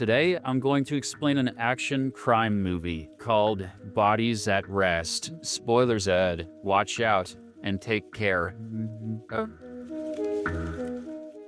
Today, I'm going to explain an action crime movie called Bodies at Rest. Spoilers ahead. Watch out and take care.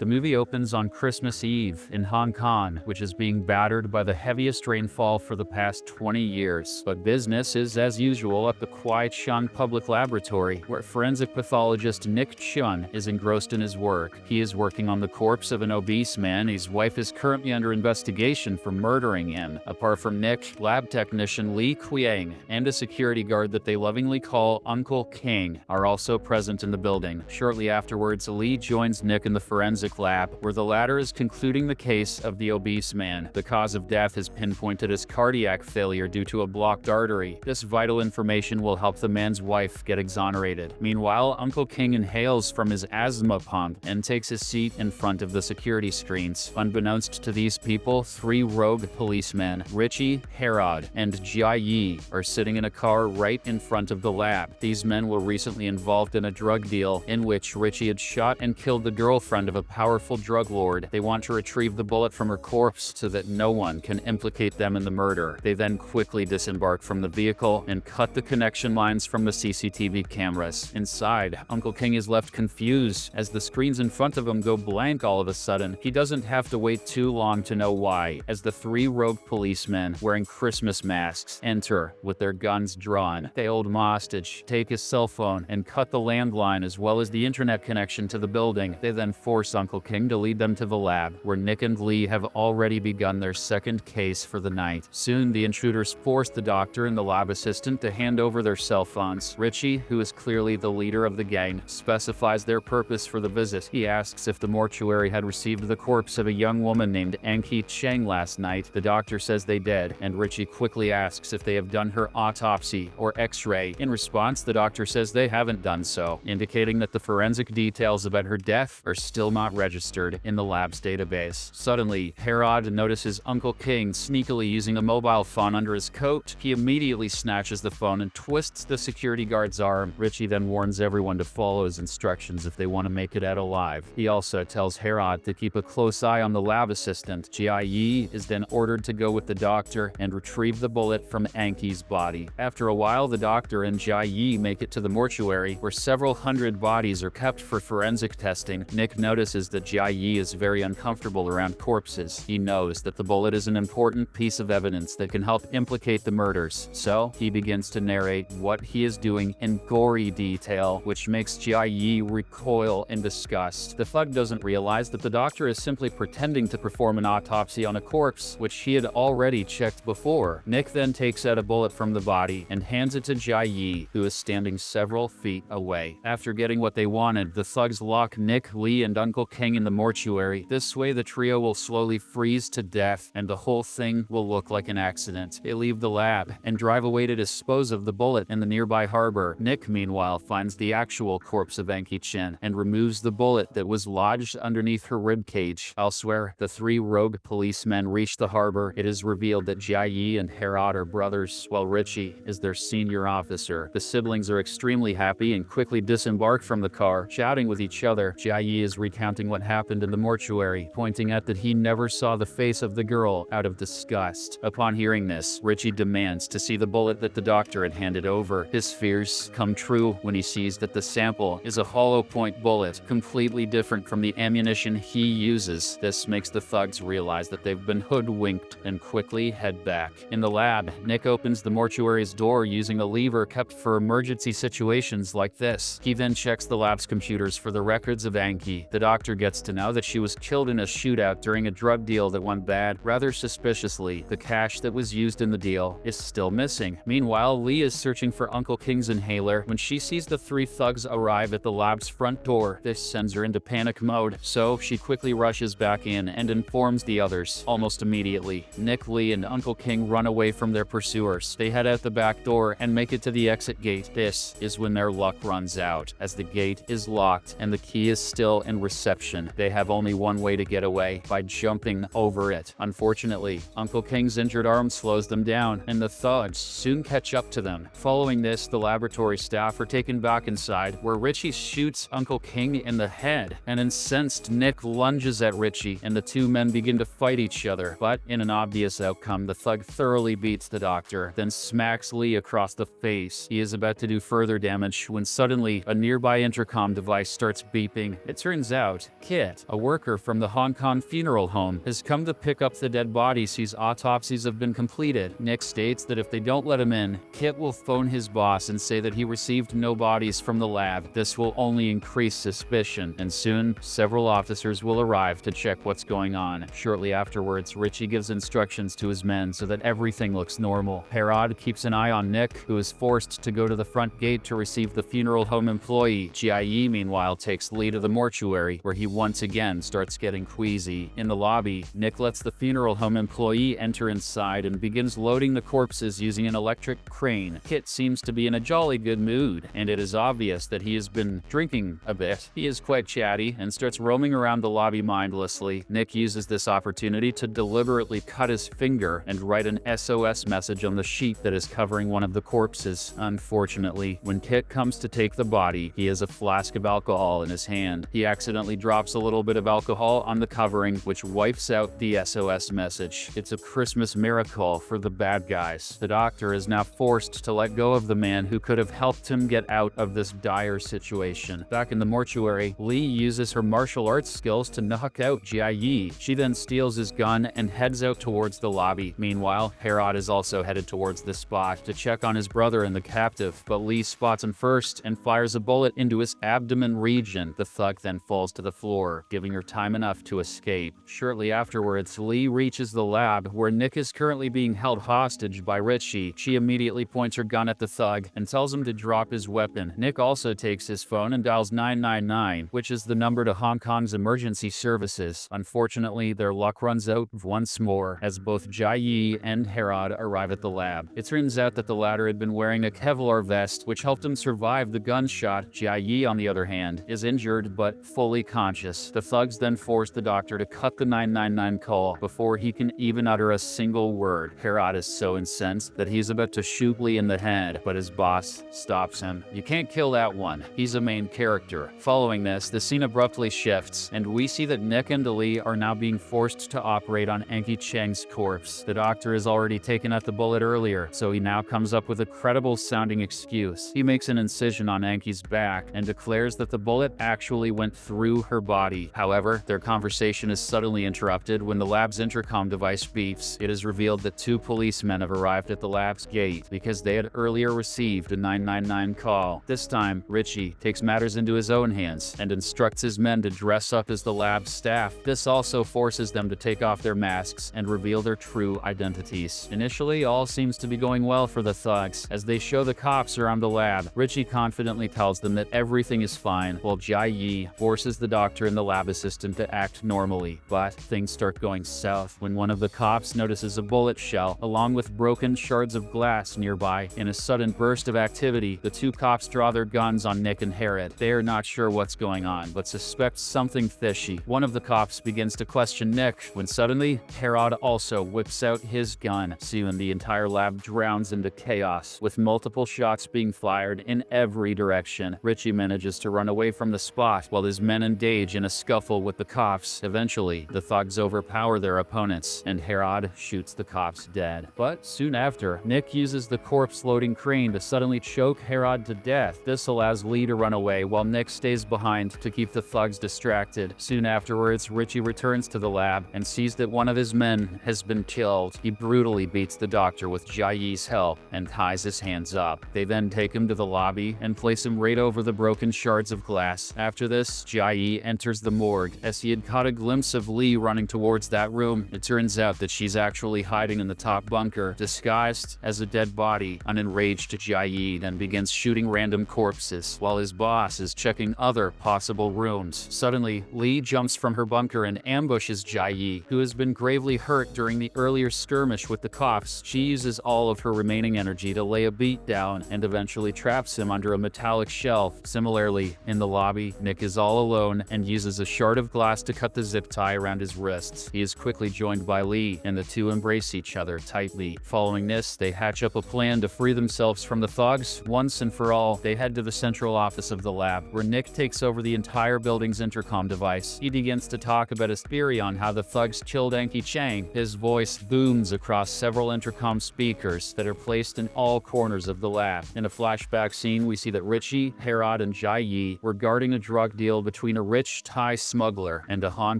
The movie opens on Christmas Eve in Hong Kong, which is being battered by the heaviest rainfall for the past 20 years. But business is as usual at the Kwai Chung Public Laboratory, where forensic pathologist Nick Chun is engrossed in his work. He is working on the corpse of an obese man. His wife is currently under investigation for murdering him. Apart from Nick, lab technician Li Qiang and a security guard that they lovingly call Uncle King are also present in the building. Shortly afterwards, Li joins Nick in the forensic lab, where the latter is concluding the case of the obese man. The cause of death is pinpointed as cardiac failure due to a blocked artery. This vital information will help the man's wife get exonerated. Meanwhile, Uncle King inhales from his asthma pump and takes his seat in front of the security screens. Unbeknownst to these people, three rogue policemen, Richie, Herod, and Jia Yi, are sitting in a car right in front of the lab. These men were recently involved in a drug deal in which Richie had shot and killed the girlfriend of a powerful drug lord. They want to retrieve the bullet from her corpse so that no one can implicate them in the murder. They then quickly disembark from the vehicle and cut the connection lines from the CCTV cameras. Inside, Uncle King is left confused as the screens in front of him go blank all of a sudden. He doesn't have to wait too long to know why, as the three rogue policemen wearing Christmas masks enter with their guns drawn. They hold him hostage, take his cell phone, and cut the landline as well as the internet connection to the building. They then force Uncle King to lead them to the lab, where Nick and Lee have already begun their second case for the night. Soon, the intruders force the doctor and the lab assistant to hand over their cell phones. Richie, who is clearly the leader of the gang, specifies their purpose for the visit. He asks if the mortuary had received the corpse of a young woman named Anki Cheng last night. The doctor says they did, and Richie quickly asks if they have done her autopsy or x-ray. In response, the doctor says they haven't done so, indicating that the forensic details about her death are still not registered in the lab's database. Suddenly, Herod notices Uncle King sneakily using a mobile phone under his coat. He immediately snatches the phone and twists the security guard's arm. Richie then warns everyone to follow his instructions if they want to make it out alive. He also tells Herod to keep a close eye on the lab assistant. Jia Yi is then ordered to go with the doctor and retrieve the bullet from Anki's body. After a while, the doctor and Jia Yi make it to the mortuary, where several hundred bodies are kept for forensic testing. Nick notices that Jia Yi is very uncomfortable around corpses. He knows that the bullet is an important piece of evidence that can help implicate the murders, so he begins to narrate what he is doing in gory detail, which makes Jia Yi recoil in disgust. The thug doesn't realize that the doctor is simply pretending to perform an autopsy on a corpse, which he had already checked before. Nick then takes out a bullet from the body and hands it to Jia Yi, who is standing several feet away. After getting what they wanted, the thugs lock Nick, Lee, and Uncle King in the mortuary. This way, the trio will slowly freeze to death, and the whole thing will look like an accident. They leave the lab and drive away to dispose of the bullet in the nearby harbor. Nick, meanwhile, finds the actual corpse of Anki Chen and removes the bullet that was lodged underneath her ribcage. Elsewhere, the three rogue policemen reach the harbor. It is revealed that Jia Yi and Herod are brothers, while Richie is their senior officer. The siblings are extremely happy and quickly disembark from the car, shouting with each other. Jia Yi is recounting what happened in the mortuary, pointing out that he never saw the face of the girl out of disgust. Upon hearing this, Richie demands to see the bullet that the doctor had handed over. His fears come true when he sees that the sample is a hollow point bullet, completely different from the ammunition he uses. This makes the thugs realize that they've been hoodwinked and quickly head back. In the lab, Nick opens the mortuary's door using a lever kept for emergency situations like this. He then checks the lab's computers for the records of Anki. The doctor gets to know that she was killed in a shootout during a drug deal that went bad. Rather suspiciously, the cash that was used in the deal is still missing. Meanwhile, Lee is searching for Uncle King's inhaler when she sees the three thugs arrive at the lab's front door. This sends her into panic mode, so she quickly rushes back in and informs the others. Almost immediately, Nick, Lee, and Uncle King run away from their pursuers. They head out the back door and make it to the exit gate. This is when their luck runs out, as the gate is locked and the key is still in reception option. They have only one way to get away, by jumping over it. Unfortunately, Uncle King's injured arm slows them down, and the thugs soon catch up to them. Following this, the laboratory staff are taken back inside, where Richie shoots Uncle King in the head. An incensed Nick lunges at Richie, and the two men begin to fight each other. But in an obvious outcome, the thug thoroughly beats the doctor, then smacks Lee across the face. He is about to do further damage when suddenly a nearby intercom device starts beeping. It turns out Kit, a worker from the Hong Kong funeral home, has come to pick up the dead bodies whose autopsies have been completed. Nick states that if they don't let him in, Kit will phone his boss and say that he received no bodies from the lab. This will only increase suspicion, and soon several officers will arrive to check what's going on. Shortly afterwards, Richie gives instructions to his men so that everything looks normal. Herod keeps an eye on Nick, who is forced to go to the front gate to receive the funeral home employee. Jie, meanwhile, takes Lee to the mortuary, where he once again starts getting queasy. In the lobby, Nick lets the funeral home employee enter inside and begins loading the corpses using an electric crane. Kit seems to be in a jolly good mood, and it is obvious that he has been drinking a bit. He is quite chatty and starts roaming around the lobby mindlessly. Nick uses this opportunity to deliberately cut his finger and write an SOS message on the sheet that is covering one of the corpses. Unfortunately, when Kit comes to take the body, he has a flask of alcohol in his hand. He accidentally drops a little bit of alcohol on the covering, which wipes out the SOS message. It's a Christmas miracle for the bad guys. The doctor is now forced to let go of the man who could have helped him get out of this dire situation. Back in the mortuary, Lee uses her martial arts skills to knock out Jie. She then steals his gun and heads out towards the lobby. Meanwhile, Herod is also headed towards the spot to check on his brother and the captive, but Lee spots him first and fires a bullet into his abdomen region. The thug then falls to the floor, giving her time enough to escape. Shortly afterwards, Lee reaches the lab where Nick is currently being held hostage by Richie. She immediately points her gun at the thug and tells him to drop his weapon. Nick also takes his phone and dials 999, which is the number to Hong Kong's emergency services. Unfortunately, their luck runs out once more as both Jie and Herod arrive at the lab. It turns out that the latter had been wearing a Kevlar vest, which helped him survive the gunshot. Jie, on the other hand, is injured but fully conscious. The thugs then force the doctor to cut the 999 call before he can even utter a single word. Herod is so incensed that he's about to shoot Lee in the head, but his boss stops him. "You can't kill that one. He's a main character." Following this, the scene abruptly shifts, and we see that Nick and Lee are now being forced to operate on Anki Cheng's corpse. The doctor has already taken out the bullet earlier, so he now comes up with a credible-sounding excuse. He makes an incision on Anki's back and declares that the bullet actually went through her body. However, their conversation is suddenly interrupted when the lab's intercom device beeps. It is revealed that two policemen have arrived at the lab's gate because they had earlier received a 999 call. This time, Richie takes matters into his own hands and instructs his men to dress up as the lab's staff. This also forces them to take off their masks and reveal their true identities. Initially, all seems to be going well for the thugs. As they show the cops around the lab, Richie confidently tells them that everything is fine, while Jie forces the doctor and the lab assistant to act normally. But things start going south when one of the cops notices a bullet shell along with broken shards of glass nearby. In a sudden burst of activity, the two cops draw their guns on Nick and Herod. They are not sure what's going on, but suspect something fishy. One of the cops begins to question Nick when suddenly Herod also whips out his gun. Soon the entire lab drowns into chaos, with multiple shots being fired in every direction. Richie manages to run away from the spot while his men engage in a scuffle with the cops. Eventually, the thugs overpower their opponents, and Herod shoots the cops dead. But soon after, Nick uses the corpse-loading crane to suddenly choke Herod to death. This allows Lee to run away while Nick stays behind to keep the thugs distracted. Soon afterwards, Richie returns to the lab and sees that one of his men has been killed. He brutally beats the doctor with Jie's help and ties his hands up. They then take him to the lobby and place him right over the broken shards of glass. After this, Jie enters the morgue. As he had caught a glimpse of Lee running towards that room, it turns out that she's actually hiding in the top bunker, disguised as a dead body. An enraged Jie then begins shooting random corpses, while his boss is checking other possible rooms. Suddenly, Lee jumps from her bunker and ambushes Jie, who has been gravely hurt during the earlier skirmish with the cops. She uses all of her remaining energy to lay a beat down and eventually traps him under a metallic shelf. Similarly, in the lobby, Nick is all alone gun and uses a shard of glass to cut the zip tie around his wrists. He is quickly joined by Lee, and the two embrace each other tightly. Following this, they hatch up a plan to free themselves from the thugs. Once and for all, they head to the central office of the lab, where Nick takes over the entire building's intercom device. He begins to talk about his theory on how the thugs killed Anki Chang. His voice booms across several intercom speakers that are placed in all corners of the lab. In a flashback scene, we see that Richie, Herod, and Jai Yi were guarding a drug deal between a rich Thai smuggler and a Hong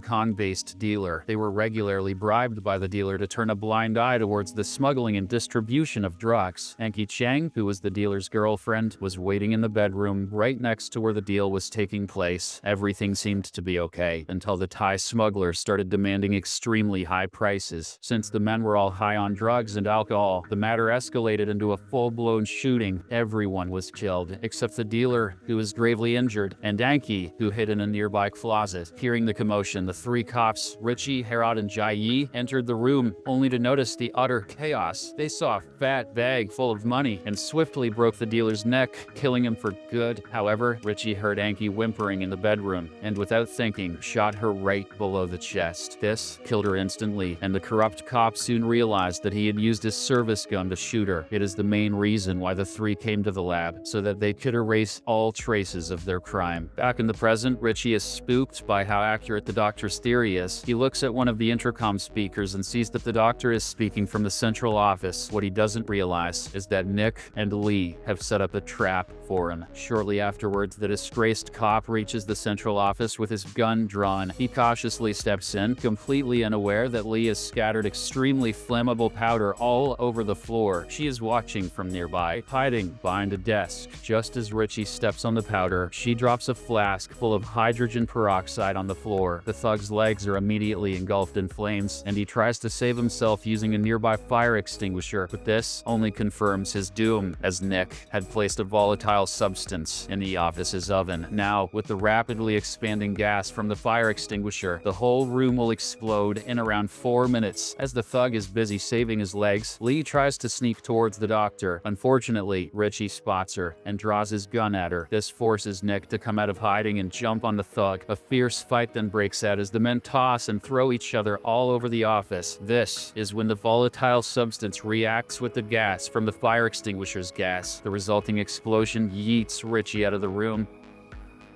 Kong-based dealer. They were regularly bribed by the dealer to turn a blind eye towards the smuggling and distribution of drugs. Anki Chang, who was the dealer's girlfriend, was waiting in the bedroom right next to where the deal was taking place. Everything seemed to be okay until the Thai smuggler started demanding extremely high prices. Since the men were all high on drugs and alcohol, the matter escalated into a full-blown shooting. Everyone was killed, except the dealer, who was gravely injured, and Anki, who hid in a nearby closet. Hearing the commotion, the three cops, Richie, Herod, and Jai Yi, entered the room, only to notice the utter chaos. They saw a fat bag full of money and swiftly broke the dealer's neck, killing him for good. However, Richie heard Anki whimpering in the bedroom, and without thinking, shot her right below the chest. This killed her instantly, and the corrupt cop soon realized that he had used his service gun to shoot her. It is the main reason why the three came to the lab, so that they could erase all traces of their crime. Back in the present, Richie is spooked by how accurate the doctor's theory is. He looks at one of the intercom speakers and sees that the doctor is speaking from the central office. What he doesn't realize is that Nick and Lee have set up a trap for him. Shortly afterwards, the disgraced cop reaches the central office with his gun drawn. He cautiously steps in, completely unaware that Lee has scattered extremely flammable powder all over the floor. She is watching from nearby, hiding behind a desk. Just as Richie steps on the powder, she drops a flask full of hydrogen peroxide on the floor. The thug's legs are immediately engulfed in flames, and he tries to save himself using a nearby fire extinguisher, but this only confirms his doom, as Nick had placed a volatile substance in the office's oven. Now, with the rapidly expanding gas from the fire extinguisher, the whole room will explode in around 4 minutes. As the thug is busy saving his legs, Lee tries to sneak towards the doctor. Unfortunately, Richie spots her and draws his gun at her. This forces Nick to come out of hiding and jump on the thug. A fierce fight then breaks out as the men toss and throw each other all over the office. This is when the volatile substance reacts with the gas from the fire extinguisher's gas. The resulting explosion yeets Richie out of the room,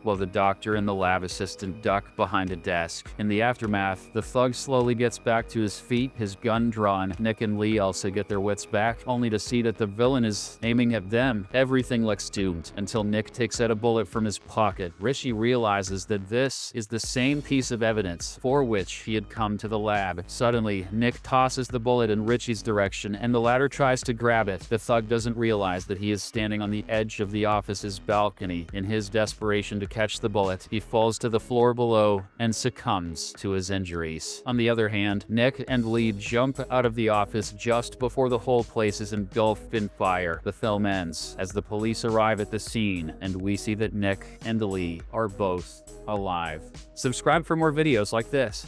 while the doctor and the lab assistant duck behind a desk. In the aftermath, the thug slowly gets back to his feet, his gun drawn. Nick and Lee also get their wits back, only to see that the villain is aiming at them. Everything looks doomed until Nick takes out a bullet from his pocket. Richie realizes that this is the same piece of evidence for which he had come to the lab. Suddenly, Nick tosses the bullet in Richie's direction, and the latter tries to grab it. The thug doesn't realize that he is standing on the edge of the office's balcony. In his desperation to catch the bullet, he falls to the floor below and succumbs to his injuries. On the other hand, Nick and Lee jump out of the office just before the whole place is engulfed in fire. The film ends as the police arrive at the scene, and we see that Nick and Lee are both alive. Subscribe for more videos like this.